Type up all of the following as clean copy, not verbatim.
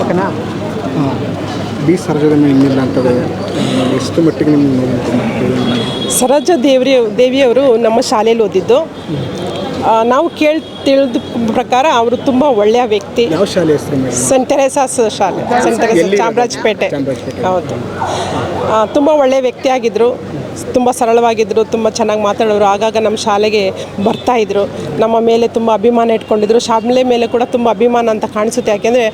ಓಕೆನಾ. ಬಿ ಸರೋಜದ ಇನ್ನಿಲ್ಲ ಅಂತದೆ ಎಷ್ಟು ಮಟ್ಟಿಗೆ ನಿಮ್ಗೆ ಸರೋಜ ದೇವಿಯವರು ನಮ್ಮ ಶಾಲೆಯಲ್ಲಿ ಓದಿದ್ದು. ನಾವು ತಿಳಿದ ಪ್ರಕಾರ ಅವರು ತುಂಬ ಒಳ್ಳೆಯ ವ್ಯಕ್ತಿ. ಯಾವ ಶಾಲೆ ಹೆಸರು? ಸೆಂಟ್ ತೆರೇಸಾಸ್ ಶಾಲೆ, ಸೆಂಟ್ ತೆರೇಸಾಸ್ ಚಾಮರಾಜಪೇಟೆ. ಹೌದು, ತುಂಬ ಒಳ್ಳೆಯ ವ್ಯಕ್ತಿಯಾಗಿದ್ದರು, ತುಂಬ ಸರಳವಾಗಿದ್ದರು, ತುಂಬ ಚೆನ್ನಾಗಿ ಮಾತಾಡೋರು. ಆಗಾಗ ನಮ್ಮ ಶಾಲೆಗೆ ಬರ್ತಾಯಿದ್ರು, ನಮ್ಮ ಮೇಲೆ ತುಂಬ ಅಭಿಮಾನ ಇಟ್ಕೊಂಡಿದ್ರು. ಶಾಲೆ ಮೇಲೆ ಕೂಡ ತುಂಬ ಅಭಿಮಾನ ಅಂತ ಕಾಣಿಸುತ್ತೆ. ಯಾಕೆಂದರೆ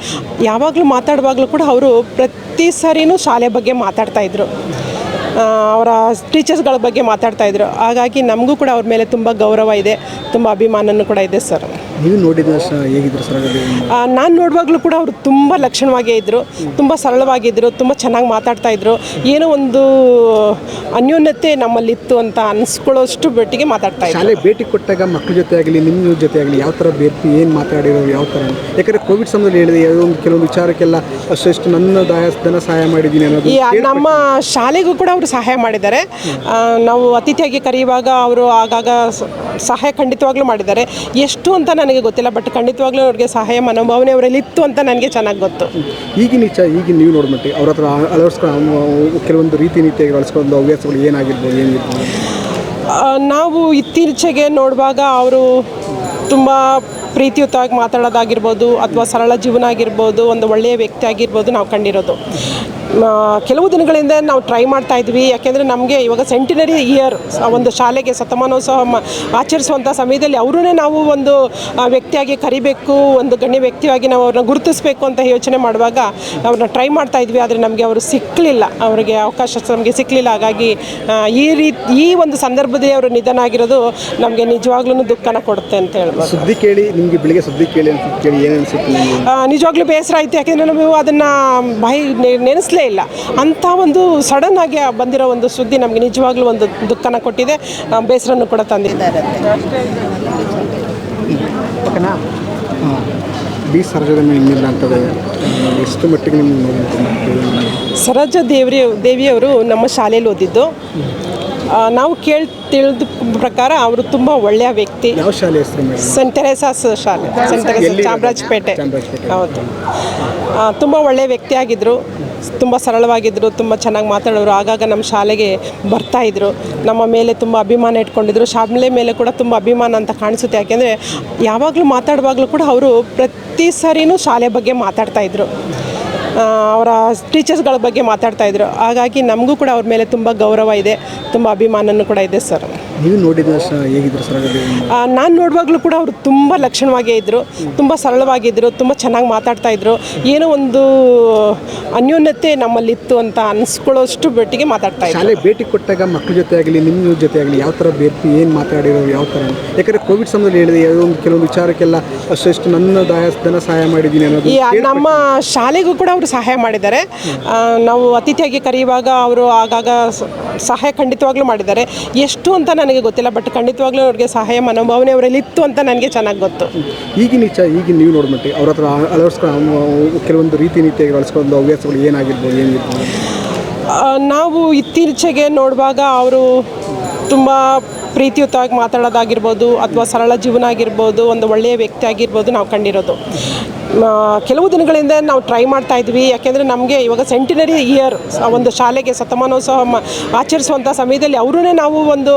ಯಾವಾಗಲೂ ಮಾತಾಡುವಾಗಲೂ ಕೂಡ ಅವರು ಪ್ರತಿ ಸರಿನೂ ಶಾಲೆ ಬಗ್ಗೆ ಮಾತಾಡ್ತಾಯಿದ್ರು, ಅವರ ಟೀಚರ್ಸ್ಗಳ ಬಗ್ಗೆ ಮಾತಾಡ್ತಾಯಿದ್ರು. ಹಾಗಾಗಿ ನಮಗೂ ಕೂಡ ಅವ್ರ ಮೇಲೆ ತುಂಬ ಗೌರವ ಇದೆ, ತುಂಬ ಅಭಿಮಾನನೂ ಕೂಡ ಇದೆ ಸರ್. ನೀವು ನೋಡಿದ ಹೇಗಿದ್ರು ಸರ್? ನಾನು ನೋಡುವಾಗಲೂ ಕೂಡ ಅವರು ತುಂಬ ಲಕ್ಷಣವಾಗೇ ಇದ್ದರು, ತುಂಬ ಸರಳವಾಗಿದ್ದರು, ತುಂಬ ಚೆನ್ನಾಗಿ ಮಾತಾಡ್ತಾಯಿದ್ರು. ಏನೋ ಒಂದು ಅನ್ಯೋನ್ಯತೆ ನಮ್ಮಲ್ಲಿತ್ತು ಅಂತ ಅನಿಸ್ಕೊಳ್ಳೋಷ್ಟು ಮಟ್ಟಿಗೆ ಮಾತಾಡ್ತಾಯಿದ್ರು. ಶಾಲೆ ಭೇಟಿ ಕೊಟ್ಟಾಗ ಮಕ್ಕಳ ಜೊತೆ ಆಗಲಿ ನಿಮ್ಮ ಜೊತೆ ಆಗಲಿ ಯಾವ ಥರ ಭೇಟಿ ಏನು ಮಾತಾಡಿರೋ ಯಾವ ಥರ? ಯಾಕಂದರೆ ಕೋವಿಡ್ ಸಮಯದಲ್ಲಿ ಹೇಳಿದೆ ಕೆಲವೊಂದು ವಿಚಾರಕ್ಕೆಲ್ಲ ಅಷ್ಟು ನನ್ನ ಧನ ಸಹಾಯ ಮಾಡಿದ್ದೀನಿ ಅನ್ನೋದು. ನಮ್ಮ ಶಾಲೆಗೂ ಕೂಡ ಅವರು ಸಹಾಯ ಮಾಡಿದ್ದಾರೆ. ನಾವು ಅತಿಥಿಯಾಗಿ ಕರೆಯುವಾಗ ಅವರು ಆಗಾಗ ಸಹಾಯ ಖಂಡಿತವಾಗ್ಲೂ ಮಾಡಿದ್ದಾರೆ. ಎಷ್ಟು ಅಂತ ನನಗೆ ಗೊತ್ತಿಲ್ಲ, ಬಟ್ ಖಂಡಿತವಾಗ್ಲೂ ಅವ್ರಿಗೆ ಸಹಾಯ ಮನೋಭಾವನೆ ಅವರಲ್ಲಿ ಇತ್ತು ಅಂತ ನನಗೆ ಚೆನ್ನಾಗಿ ಗೊತ್ತು. ಈಗಿನ ನೀವು ನೋಡ್ಬಿಟ್ಟು ಅವ್ರ ಹತ್ರ ಅಳವಡಿಸ್ಕೊಂಡು ಕೆಲವೊಂದು ರೀತಿ ನೀತಿಯಾಗಿ ಅಳಿಸ್ಕೊಂಡು ಹವ್ಯಾಸಗಳು ಏನಾಗಿರ್ಬೋದು, ಏನಿರ್ಬೋದು? ನಾವು ಇತ್ತೀಚೆಗೆ ನೋಡುವಾಗ ಅವರು ತುಂಬ ಪ್ರೀತಿಯುತವಾಗಿ ಮಾತಾಡೋದಾಗಿರ್ಬೋದು, ಅಥವಾ ಸರಳ ಜೀವನ ಆಗಿರ್ಬೋದು, ಒಂದು ಒಳ್ಳೆಯ ವ್ಯಕ್ತಿ ಆಗಿರ್ಬೋದು ನಾವು ಕಂಡಿರೋದು. ಕೆಲವು ದಿನಗಳಿಂದ ನಾವು ಟ್ರೈ ಮಾಡ್ತಾ ಇದ್ವಿ. ಯಾಕೆಂದರೆ ನಮಗೆ ಇವಾಗ ಸೆಂಟಿನರಿ ಇಯರ್, ಒಂದು ಶಾಲೆಗೆ ಶತಮಾನೋತ್ಸವ ಆಚರಿಸುವಂಥ ಸಮಯದಲ್ಲಿ ಅವರನ್ನೇ ನಾವು ಒಂದು ವ್ಯಕ್ತಿಯಾಗಿ ಕರಿಬೇಕು, ಒಂದು ಗಣ್ಯ ವ್ಯಕ್ತಿಯಾಗಿ ನಾವು ಅವ್ರನ್ನ ಗುರುತಿಸಬೇಕು ಅಂತ ಯೋಚನೆ ಮಾಡುವಾಗ ಅವ್ರನ್ನ ಟ್ರೈ ಮಾಡ್ತಾ ಇದ್ವಿ. ಆದರೆ ನಮಗೆ ಅವರು ಸಿಕ್ಕಲಿಲ್ಲ, ಅವರಿಗೆ ಅವಕಾಶ ನಮಗೆ ಸಿಕ್ಕಲಿಲ್ಲ. ಹಾಗಾಗಿ ಈ ಒಂದು ಸಂದರ್ಭದಲ್ಲಿ ಅವರು ನಿಧನ ಆಗಿರೋದು ನಮಗೆ ನಿಜವಾಗ್ಲೂ ದುಃಖನ ಕೊಡುತ್ತೆ ಅಂತ ಹೇಳ್ಬೋದು. ಸುದ್ದಿ ಕೇಳಿ ನಿಮಗೆ ಬೆಳಿಗ್ಗೆ ಸುದ್ದಿ ಕೇಳಿ ಏನು ಅನಿಸುತ್ತೆ? ನಿಜವಾಗ್ಲೂ ಬೇಸರ ಆಯಿತು. ಯಾಕೆಂದರೆ ನಾವು ಅದನ್ನು ನೆನೆಸಲೇ ಇಲ್ಲ. ಅಂಥ ಒಂದು ಸಡನ್ ಆಗಿ ಬಂದಿರೋ ಒಂದು ಸುದ್ದಿ ನಮಗೆ ನಿಜವಾಗ್ಲೂ ಒಂದು ದುಃಖನ ಕೊಟ್ಟಿದೆ, ಬೇಸರನ್ನು ಕೂಡ ತಂದಿದ್ದಾರೆ. ಓಕೆನಾ. ಬಿ ಸರೋಜದ ಇನ್ನಿಲ್ಲ ಅಂತದೆ ಎಷ್ಟು ಮಟ್ಟಿಗೆ ನಿಮ್ಗೆ ಸರೋಜ ದೇವಿಯವರು ನಮ್ಮ ಶಾಲೆಯಲ್ಲಿ ಓದಿದ್ದು. ನಾವು ತಿಳಿದ ಪ್ರಕಾರ ಅವರು ತುಂಬ ಒಳ್ಳೆಯ ವ್ಯಕ್ತಿ. ಯಾವ ಶಾಲೆ ಹೆಸರು? ಸೆಂಟ್ ತೆರೇಸಾಸ್ ಶಾಲೆ, ಸೆಂಟ್ ತೆರೇಸಾಸ್ ಚಾಮರಾಜಪೇಟೆ. ಹೌದು, ತುಂಬ ಒಳ್ಳೆಯ ವ್ಯಕ್ತಿಯಾಗಿದ್ದರು, ತುಂಬ ಸರಳವಾಗಿದ್ದರು, ತುಂಬ ಚೆನ್ನಾಗಿ ಮಾತಾಡೋರು. ಆಗಾಗ ನಮ್ಮ ಶಾಲೆಗೆ ಬರ್ತಾಯಿದ್ರು, ನಮ್ಮ ಮೇಲೆ ತುಂಬ ಅಭಿಮಾನ ಇಟ್ಕೊಂಡಿದ್ರು. ಶಾಲೆ ಮೇಲೆ ಕೂಡ ತುಂಬ ಅಭಿಮಾನ ಅಂತ ಕಾಣಿಸುತ್ತೆ. ಯಾಕೆಂದರೆ ಯಾವಾಗಲೂ ಮಾತಾಡುವಾಗಲೂ ಕೂಡ ಅವರು ಪ್ರತಿ ಸರಿನೂ ಶಾಲೆ ಬಗ್ಗೆ ಮಾತಾಡ್ತಾಯಿದ್ರು, ಅವರ ಟೀಚರ್ಸ್ಗಳ ಬಗ್ಗೆ ಮಾತಾಡ್ತಾಯಿದ್ರು. ಹಾಗಾಗಿ ನಮಗೂ ಕೂಡ ಅವ್ರ ಮೇಲೆ ತುಂಬ ಗೌರವ ಇದೆ, ತುಂಬ ಅಭಿಮಾನನೂ ಕೂಡ ಇದೆ ಸರ್. ನೀವು ನೋಡಿದ ಹೇಗಿದ್ರು ಸರ್? ನಾನು ನೋಡುವಾಗಲೂ ಕೂಡ ಅವರು ತುಂಬ ಲಕ್ಷಣವಾಗೇ ಇದ್ದರು, ತುಂಬ ಸರಳವಾಗಿದ್ದರು, ತುಂಬ ಚೆನ್ನಾಗಿ ಮಾತಾಡ್ತಾಯಿದ್ರು. ಏನೋ ಒಂದು ಅನ್ಯೋನ್ಯತೆ ನಮ್ಮಲ್ಲಿತ್ತು ಅಂತ ಅನಿಸ್ಕೊಳ್ಳೋಷ್ಟು ಮಟ್ಟಿಗೆ ಮಾತಾಡ್ತಾಯಿದ್ರು. ಶಾಲೆ ಭೇಟಿ ಕೊಟ್ಟಾಗ ಮಕ್ಕಳ ಜೊತೆ ಆಗಲಿ ನಿಮ್ಮ ಜೊತೆ ಆಗಲಿ ಯಾವ ಥರ ಭೇಟಿ ಏನು ಮಾತಾಡಿರೋ ಯಾವ ಥರ? ಯಾಕಂದರೆ ಕೋವಿಡ್ ಸಮಯದಲ್ಲಿ ಹೇಳಿದೆ ಕೆಲವೊಂದು ವಿಚಾರಕ್ಕೆಲ್ಲ ಅಷ್ಟು ನನ್ನ ಧನ ಸಹಾಯ ಮಾಡಿದ್ದೀನಿ ಅನ್ನೋದು. ನಮ್ಮ ಶಾಲೆಗೂ ಕೂಡ ಅವರು ಸಹಾಯ ಮಾಡಿದ್ದಾರೆ. ನಾವು ಅತಿಥಿಯಾಗಿ ಕರೆಯುವಾಗ ಅವರು ಆಗಾಗ ಸಹಾಯ ಖಂಡಿತವಾಗ್ಲೂ ಮಾಡಿದ್ದಾರೆ. ಎಷ್ಟು ಅಂತ ನನಗೆ ಗೊತ್ತಿಲ್ಲ, ಬಟ್ ಖಂಡಿತವಾಗ್ಲೂ ಅವ್ರಿಗೆ ಸಹಾಯ ಮನೋಭಾವನೆ ಅವರಲ್ಲಿ ಇತ್ತು ಅಂತ ನನಗೆ ಚೆನ್ನಾಗಿ ಗೊತ್ತು. ಈಗಿನ ನೀವು ನೋಡ್ಬಿಟ್ಟು ಅವ್ರ ಹತ್ರ ಅಳವಡಿಸ್ಕೊಂಡು ಕೆಲವೊಂದು ರೀತಿ ನೀತಿಯಾಗಿ ಅಳಿಸ್ಕೊಂಡು ಹವ್ಯಾಸಗಳು ಏನಾಗಿರ್ಬೋದು, ಏನಿರ್ಬೋದು? ನಾವು ಇತ್ತೀಚೆಗೆ ನೋಡುವಾಗ ಅವರು ತುಂಬ ಪ್ರೀತಿಯುತವಾಗಿ ಮಾತಾಡೋದಾಗಿರ್ಬೋದು, ಅಥವಾ ಸರಳ ಜೀವನ ಆಗಿರ್ಬೋದು, ಒಂದು ಒಳ್ಳೆಯ ವ್ಯಕ್ತಿ ಆಗಿರ್ಬೋದು ನಾವು ಕಂಡಿರೋದು. ಕೆಲವು ದಿನಗಳಿಂದ ನಾವು ಟ್ರೈ ಮಾಡ್ತಾ ಇದ್ವಿ. ಯಾಕೆಂದರೆ ನಮಗೆ ಇವಾಗ ಸೆಂಟಿನರಿ ಇಯರ್, ಒಂದು ಶಾಲೆಗೆ ಶತಮಾನೋತ್ಸವ ಆಚರಿಸುವಂಥ ಸಮಯದಲ್ಲಿ ಅವರನ್ನೇ ನಾವು ಒಂದು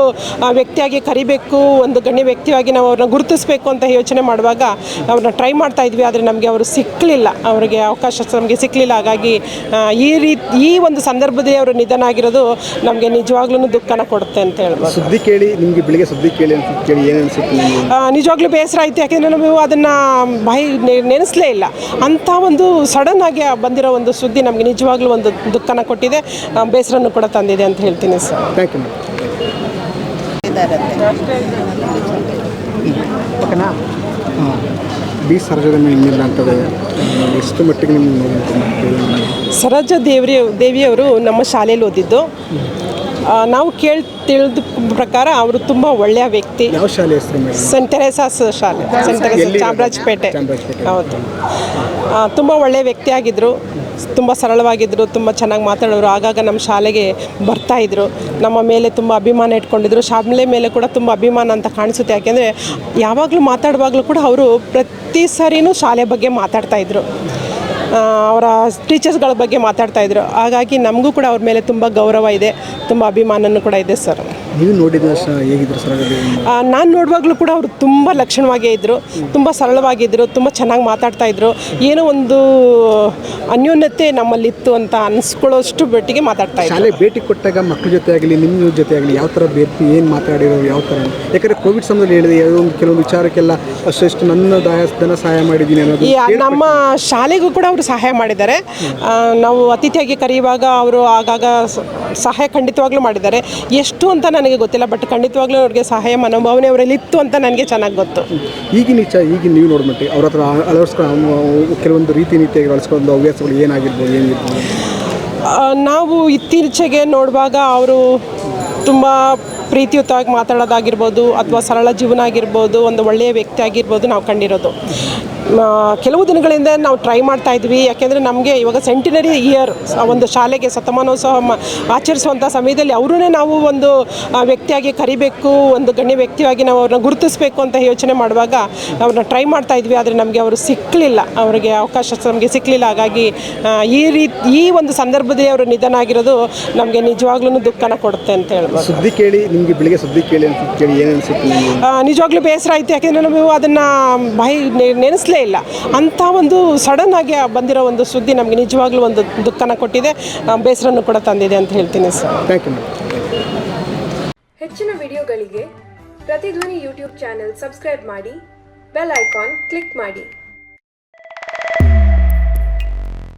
ವ್ಯಕ್ತಿಯಾಗಿ ಕರಿಬೇಕು, ಒಂದು ಗಣ್ಯ ವ್ಯಕ್ತಿಯಾಗಿ ನಾವು ಅವ್ರನ್ನ ಗುರುತಿಸಬೇಕು ಅಂತ ಯೋಚನೆ ಮಾಡುವಾಗ ಅವ್ರನ್ನ ಟ್ರೈ ಮಾಡ್ತಾ ಇದ್ವಿ. ಆದರೆ ನಮಗೆ ಅವರು ಸಿಕ್ಕಲಿಲ್ಲ, ಅವರಿಗೆ ಅವಕಾಶ ನಮಗೆ ಸಿಕ್ಕಲಿಲ್ಲ. ಹಾಗಾಗಿ ಈ ಒಂದು ಸಂದರ್ಭದಲ್ಲಿ ಅವರು ನಿಧನ ಆಗಿರೋದು ನಮಗೆ ನಿಜವಾಗ್ಲೂ ದುಃಖನ ಕೊಡುತ್ತೆ ಅಂತ ಹೇಳ್ಬೋದು. ಸುದ್ದಿ ಕೇಳಿ ನಿಮಗೆ ಬೆಳಿಗ್ಗೆ ಸುದ್ದಿ ಕೇಳಿ ಏನು ಅನಿಸುತ್ತೆ? ನಿಜವಾಗ್ಲೂ ಬೇಸರ ಆಯಿತು. ಯಾಕೆಂದರೆ ನಾವು ಅದನ್ನು ನೆನೆಸಲೇ ಇಲ್ಲ. ಅಂಥ ಒಂದು ಸಡನ್ ಆಗಿ ಬಂದಿರೋ ಒಂದು ಸುದ್ದಿ ನಮಗೆ ನಿಜವಾಗ್ಲೂ ಒಂದು ದುಃಖನ ಕೊಟ್ಟಿದೆ, ಬೇಸರನ್ನು ಕೂಡ ತಂದಿದೆ ಅಂತ ಹೇಳ್ತೀನಿ ಸರ್. Thank you. ಓಕೆನಾ. ಬಿ ಸರೋಜದ ಇನ್ನಿಲ್ಲ ಅಂತದೆ ಎಷ್ಟು ಮಟ್ಟಿಗೆ ನಿಮ್ಗೆ ಸರೋಜ ದೇವಿಯವರು ನಮ್ಮ ಶಾಲೆಯಲ್ಲಿ ಓದಿದ್ದು. ನಾವು ತಿಳಿದ ಪ್ರಕಾರ ಅವರು ತುಂಬ ಒಳ್ಳೆಯ ವ್ಯಕ್ತಿ. ಯಾವ ಶಾಲೆ ಹೆಸರು? ಸೆಂಟ್ ತೆರೇಸಾಸ್ ಶಾಲೆ, ಸೆಂಟ್ ತೆರೇಸಾಸ್ ಚಾಮರಾಜಪೇಟೆ. ಹೌದು, ತುಂಬ ಒಳ್ಳೆಯ ವ್ಯಕ್ತಿಯಾಗಿದ್ದರು, ತುಂಬ ಸರಳವಾಗಿದ್ದರು, ತುಂಬ ಚೆನ್ನಾಗಿ ಮಾತಾಡೋರು. ಆಗಾಗ ನಮ್ಮ ಶಾಲೆಗೆ ಬರ್ತಾಯಿದ್ರು, ನಮ್ಮ ಮೇಲೆ ತುಂಬ ಅಭಿಮಾನ ಇಟ್ಕೊಂಡಿದ್ರು. ಶಾಲೆ ಮೇಲೆ ಕೂಡ ತುಂಬ ಅಭಿಮಾನ ಅಂತ ಕಾಣಿಸುತ್ತೆ. ಯಾಕೆಂದರೆ ಯಾವಾಗಲೂ ಮಾತಾಡುವಾಗಲೂ ಕೂಡ ಅವರು ಪ್ರತಿ ಸರಿನೂ ಶಾಲೆ ಬಗ್ಗೆ ಮಾತಾಡ್ತಾಯಿದ್ರು, ಅವರ ಟೀಚರ್ಸ್ಗಳ ಬಗ್ಗೆ ಮಾತಾಡ್ತಾಯಿದ್ರು. ಹಾಗಾಗಿ ನಮಗೂ ಕೂಡ ಅವ್ರ ಮೇಲೆ ತುಂಬ ಗೌರವ ಇದೆ, ತುಂಬ ಅಭಿಮಾನನೂ ಕೂಡ ಇದೆ ಸರ್. ನೀವು ನೋಡಿದ ಹೇಗಿದ್ರು ಸರ್? ನಾನು ನೋಡುವಾಗಲೂ ಕೂಡ ಅವರು ತುಂಬ ಲಕ್ಷಣವಾಗೇ ಇದ್ದರು, ತುಂಬ ಸರಳವಾಗಿದ್ದರು, ತುಂಬ ಚೆನ್ನಾಗಿ ಮಾತಾಡ್ತಾಯಿದ್ರು. ಏನೋ ಒಂದು ಅನ್ಯೋನ್ಯತೆ ನಮ್ಮಲ್ಲಿತ್ತು ಅಂತ ಅನಿಸ್ಕೊಳ್ಳೋಷ್ಟು ಮಟ್ಟಿಗೆ ಮಾತಾಡ್ತಾಯಿದ್ರು. ಶಾಲೆ ಭೇಟಿ ಕೊಟ್ಟಾಗ ಮಕ್ಕಳ ಜೊತೆ ಆಗಲಿ ನಿಮ್ಮ ಜೊತೆ ಆಗಲಿ ಯಾವ ಥರ ಭೇಟಿ ಏನು ಮಾತಾಡಿರೋರು ಯಾವ ಥರ? ಯಾಕಂದರೆ ಕೋವಿಡ್ ಸಮಯದಲ್ಲಿ ಹೇಳಿದೆ ಕೆಲವೊಂದು ವಿಚಾರಕ್ಕೆಲ್ಲ ಅಷ್ಟು ನನ್ನ ಧನ ಸಹಾಯ ಮಾಡಿದ್ದೀನಿ ಅನ್ನೋದು. ನಮ್ಮ ಶಾಲೆಗೂ ಕೂಡ ಅವರು ಸಹಾಯ ಮಾಡಿದ್ದಾರೆ. ನಾವು ಅತಿಥಿಯಾಗಿ ಕರೆಯುವಾಗ ಅವರು ಆಗಾಗ ಸಹಾಯ ಖಂಡಿತವಾಗ್ಲೂ ಮಾಡಿದ್ದಾರೆ. ಎಷ್ಟು ಅಂತ ನನಗೆ ಗೊತ್ತಿಲ್ಲ, ಬಟ್ ಖಂಡಿತವಾಗ್ಲೂ ಅವ್ರಿಗೆ ಸಹಾಯ ಮನೋಭಾವನೆ ಅವರಲ್ಲಿ ಇತ್ತು ಅಂತ ನನಗೆ ಚೆನ್ನಾಗಿ ಗೊತ್ತು. ಈಗಿನ ನೀವು ನೋಡ್ಬಿಟ್ಟು ಅವ್ರ ಹತ್ರ ಅಳವಡಿಸ್ಕೊಂಡು ಕೆಲವೊಂದು ರೀತಿ ನೀತಿಯಾಗಿ ಅಳವಡಿಸ್ಕೊಂಡು ಹವ್ಯಾಸಗಳು ಏನಾಗಿರ್ಬೋದು ಏನಿರ್ಬೋದು? ನಾವು ಇತ್ತೀಚೆಗೆ ನೋಡುವಾಗ ಅವರು ತುಂಬ ಪ್ರೀತಿಯುತವಾಗಿ ಮಾತಾಡೋದಾಗಿರ್ಬೋದು ಅಥವಾ ಸರಳ ಜೀವನ ಆಗಿರ್ಬೋದು, ಒಂದು ಒಳ್ಳೆಯ ವ್ಯಕ್ತಿ ಆಗಿರ್ಬೋದು ನಾವು ಕಂಡಿರೋದು. ಕೆಲವು ದಿನಗಳಿಂದ ನಾವು ಟ್ರೈ ಮಾಡ್ತಾ ಇದ್ವಿ. ಯಾಕೆಂದರೆ ನಮಗೆ ಇವಾಗ ಸೆಂಟಿನರಿ ಇಯರ್, ಒಂದು ಶಾಲೆಗೆ ಶತಮಾನೋತ್ಸವ ಆಚರಿಸುವಂಥ ಸಮಯದಲ್ಲಿ ಅವರನ್ನೇ ನಾವು ಒಂದು ವ್ಯಕ್ತಿಯಾಗಿ ಕರಿಬೇಕು, ಒಂದು ಗಣ್ಯ ವ್ಯಕ್ತಿಯಾಗಿ ನಾವು ಅವ್ರನ್ನ ಗುರುತಿಸಬೇಕು ಅಂತ ಯೋಚನೆ ಮಾಡುವಾಗ ಅವ್ರನ್ನ ಟ್ರೈ ಮಾಡ್ತಾ ಇದ್ವಿ. ಆದರೆ ನಮಗೆ ಅವರು ಸಿಕ್ಕಲಿಲ್ಲ, ಅವರಿಗೆ ಅವಕಾಶ ನಮಗೆ ಸಿಕ್ಕಲಿಲ್ಲ. ಹಾಗಾಗಿ ಈ ಒಂದು ಸಂದರ್ಭದಲ್ಲಿ ಅವರು ನಿಧನ ಆಗಿರೋದು ನಮಗೆ ನಿಜವಾಗ್ಲೂ ದುಃಖನ ಕೊಡುತ್ತೆ ಅಂತ ಹೇಳ್ಬೋದು. ಸುದ್ದಿ ಕೇಳಿ ನಿಮಗೆ ಬೆಳಿಗ್ಗೆ ಸುದ್ದಿ ಕೇಳಿ ಅಂತ ಕೇಳಿ ಏನು ಅನಿಸುತ್ತೆ? ನಿಜವಾಗ್ಲೂ ಬೇಸರ ಆಯಿತು. ಯಾಕೆಂದರೆ ನಾವು ಅದನ್ನು ನೆನೆಸಲೇ ಇಲ್ಲ. ಅಂಥ ಒಂದು ಸಡನ್ ಆಗಿ ಬಂದಿರೋ ಒಂದು ಸುದ್ದಿ ನಮಗೆ ನಿಜವಾಗ್ಲೂ ಒಂದು ದುಃಖನ ಕೊಟ್ಟಿದೆ, ಬೇಸರನ್ನು ಕೂಡ ತಂದಿದೆ ಅಂತ ಹೇಳ್ತೀನಿ ಸರ್. Thank you. ಹೆಚ್ಚಿನ ವಿಡಿಯೋಗಳಿಗೆ ಪ್ರತಿಧ್ವನಿ ಯೂಟ್ಯೂಬ್ ಚಾನೆಲ್ ಸಬ್ಸ್ಕ್ರೈಬ್ ಮಾಡಿ, ಬೆಲ್ ಐಕಾನ್ ಕ್ಲಿಕ್ ಮಾಡಿ.